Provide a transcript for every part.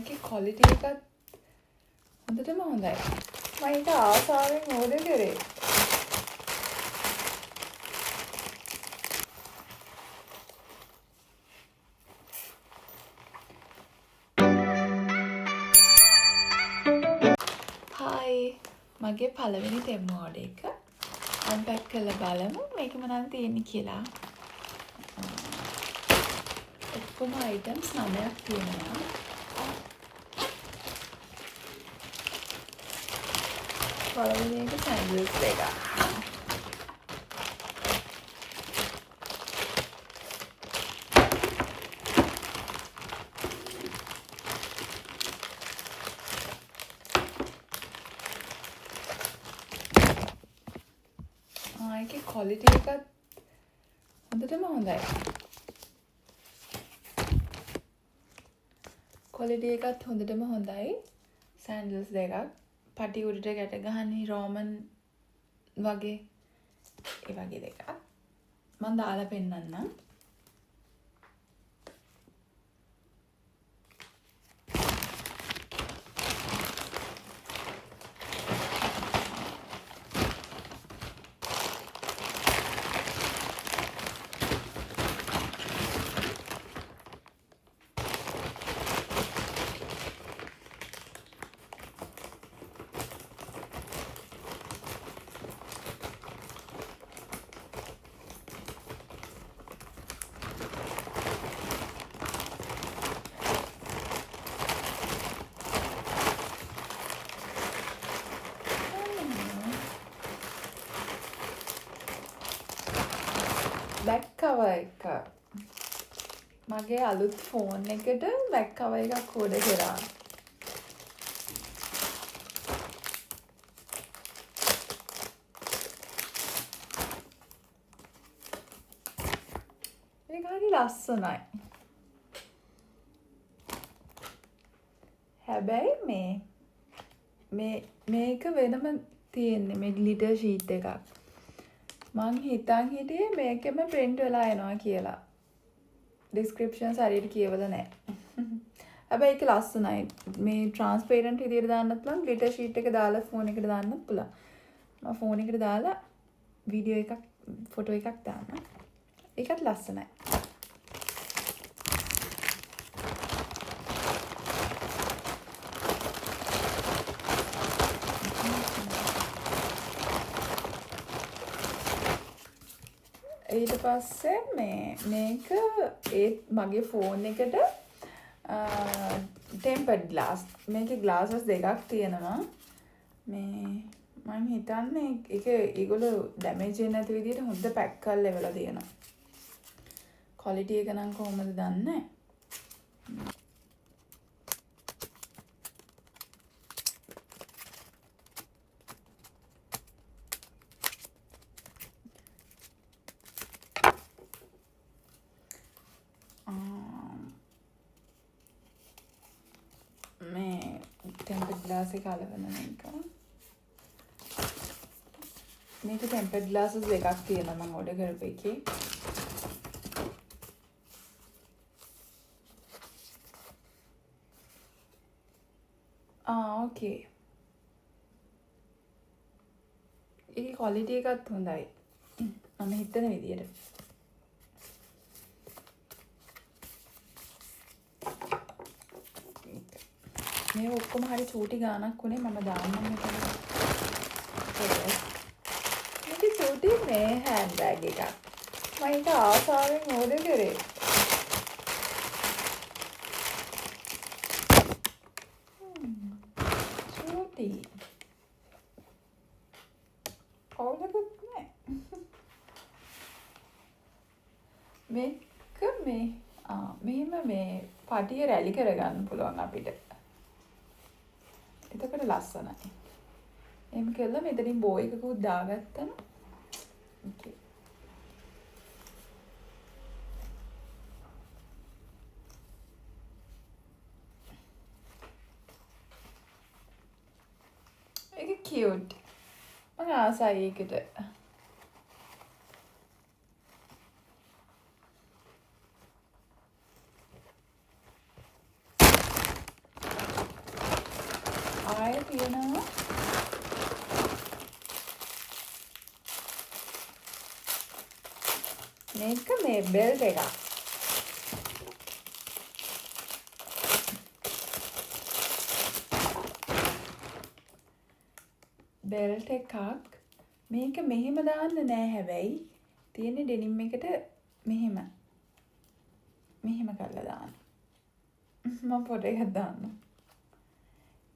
ඒකේ quality එකත් හොඳටම හොඳයි. මම ඒක ආසාවෙන් order කරේ. Hi. මගේ පළවෙනි තෙම order එක unpack කරලා බලමු මේක මොනවද තියෙන්නේ කියලා. ඔක්කොම items 9ක් තියෙනවා. පළවෙනි එක sandals දෙකක්. ඒකේ quality එකත් හොඳටම හොඳයි. quality එකත් හොඳටම හොඳයි. sandals දෙකක්. පටි උඩට ගැට ගහන්නේ රෝමන් වගේ ඒ වගේ දෙකක්. මම දාලා පෙන්නන්නම්. back cover එක මගේ අලුත් ෆෝන් එකට back cover එකක් order කරා. ඒක හරි ලස්සනයි. හැබැයි මේක වෙනම තියෙන්නේ මේ glitter sheet එකක්. මං හිතන් හිටියේ මේකෙම print වෙලා එනවා කියලා. descriptions හරියට කියවලා නැහැ. හැබැයි ඒක ලස්සනයි. මේ transparent විදියට දාන්නත් පුළුවන්, glitter sheet එක දාලා phone එකට දාන්නත් පුළුවන්. මම phone එකට දාලා video එකක් photo එකක් දාන්න. ඒකත් ලස්සනයි. ඊට පස්සේ මේක මගේ ෆෝන් එකට ටෙම්පර්ඩ් ග්ලාස්. මේකේ ග්ලාසස් දෙකක් තියෙනවා. මම හිතන්නේ ඒගොල්ලෝ ඩැමේජ් වෙන්නේ නැති විදිහට හොඳ පැක් කරලා ඉවලා තියෙනවා. ක්වොලිටි එක නම් කොහොමද දන්නේ? ටෙම්පර්ඩ් ග්ලාස් එක අලවන එක. මේක ටෙම්පර්ඩ් ග්ලාසස් දෙකක් තියෙනවා මම ඕඩර් කරපු එකේ. ඕකේ. ඒකේ ක්වොලිටි එකත් හොඳයි. මම හිතන විදියට. මේ ඔක්කොම හරි චූටි ගානක් උනේ මම දාන්නම් මෙතන. මේක චූටි මේ හෑන්ඩ් බෑග් එකක්. මම ඒක ආසාවෙන් ඕඩර් කරේ. චූටි. කවුලකුත් නෑ. මෙහෙම මේ පටිය රැලි කරගන්න පුළුවන් අපිට. එතකොට ලස්සනයි. එහෙම කළා මෙතනින් බෝ එකකුත් දාගත්තම ඕකේ. ඒක කියුට්. මම ආසයි ඒකට. ආයෙ තියෙනවා මේක මේ බෙල්ට් එකක්. බෙල්ට් එකක්. මේක මෙහෙම දාන්න නෑ හැබැයි. තියෙන්නේ ඩෙනිම් එකට මෙහෙම. මෙහෙම කරලා දාන්න. මම ෆොටෝ එකක් දාන්නම්.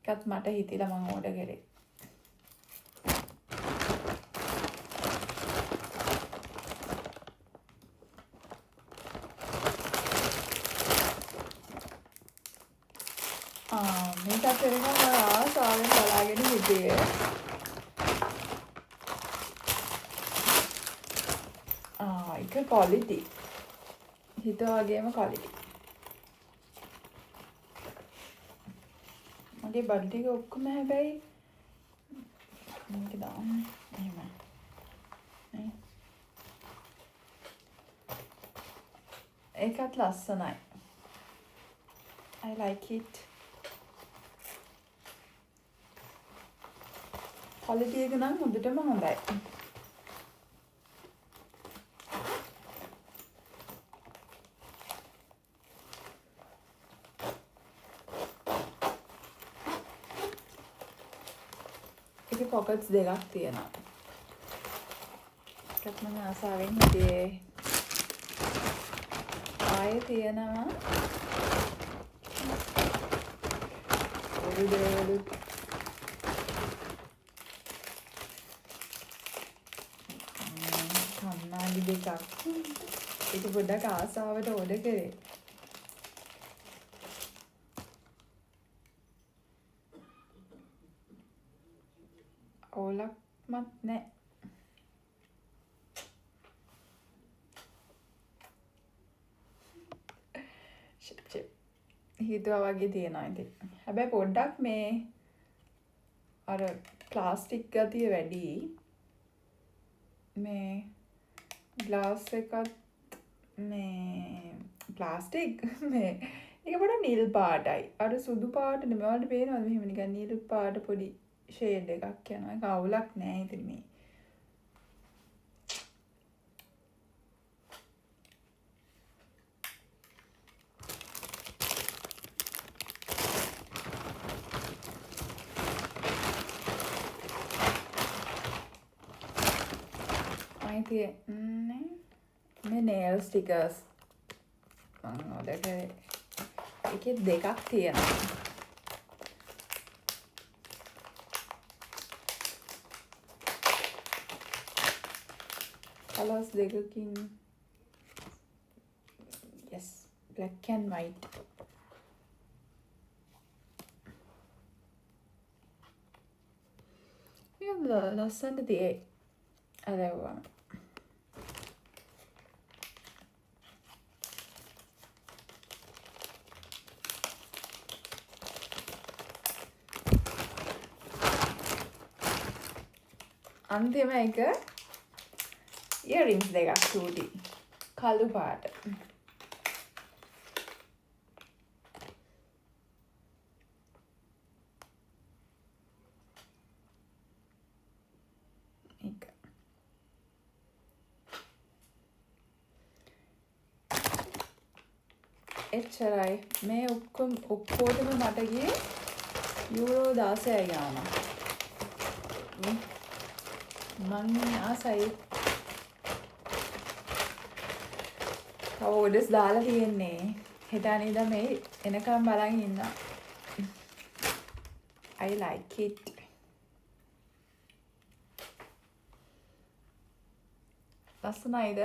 එකත් මට හිතිලා මම ඕඩර් කරේ. මේකත් වෙනම ආසාවෙන් බලාගෙන හිටියේ. ඒක quality. හිතා වගේම quality. මගේ බඩු ටික ඔක්කොම හැබැයි මේක දාන්න එහෙම. නේ. ඒකත් ලස්සනයි. I like it. quality එක නම් හොඳටම හොඳයි. ඒකේ pockets දෙකක් තියෙනවා. ඒකත් මම ආසාවෙන් හිටියේ. ආයේ තියෙනවා. කන්නාඩි දෙකක්. ඒක පොඩ්ඩක් ආසාවට ඕඩර් කරේ. ඕලක්මත් නෑ. හිතුවා වගේ තියෙනවා ඉතින්. හැබැයි පොඩ්ඩක් මේ අර ප්ලාස්ටික් ගතිය වැඩි. මේ ග්ලාස් එකත් මේ ප්ලාස්ටික් මේ ඒක පොඩ්ඩක් නිල් පාටයි. අර සුදු පාට නෙමෙයි. ඔයාලට පේනවද මෙහෙම නිකන් නිල් පාට පොඩි ෂේඩ් එකක් යනවා. ඒක අවුලක් නෑ ඉතින් මේ. මේ nail stickers මම ඕඩර් කරේ. ඒකේ දෙකක් තියෙනවා. colours දෙකකින් yes black and white. ඒක ලස්සනට තියෙයි. අරවම අන්තිම එක earrings දෙකක් චූටි කළු පාට. එක එච්චරයි. මේ ඔක්කොටම මට ගියේ යූරෝ 16යි ගානක්. මං ආසයි. තව ඕඩර්ස් දාලා තියෙන්නේ. හෙට අනිදා මේ එනකම් බලන් ඉන්න. I like it. ලස්සනයිද?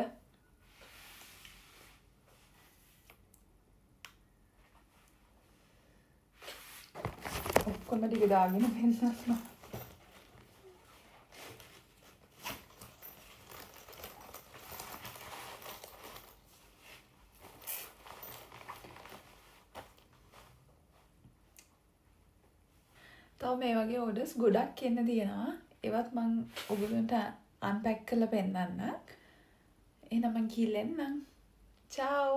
ඔක්කොම ටික දාගෙන පෙන්නන්න. තව මේ වගේ ඕඩර්ස් ගොඩක් එන්න තියෙනවා. ඒවත් මම ඔයගොල්ලන්ට අන්පැක් කරලා පෙන්නන්න. එහෙනම් මං ගිහලා එන්නම්. චාෝ.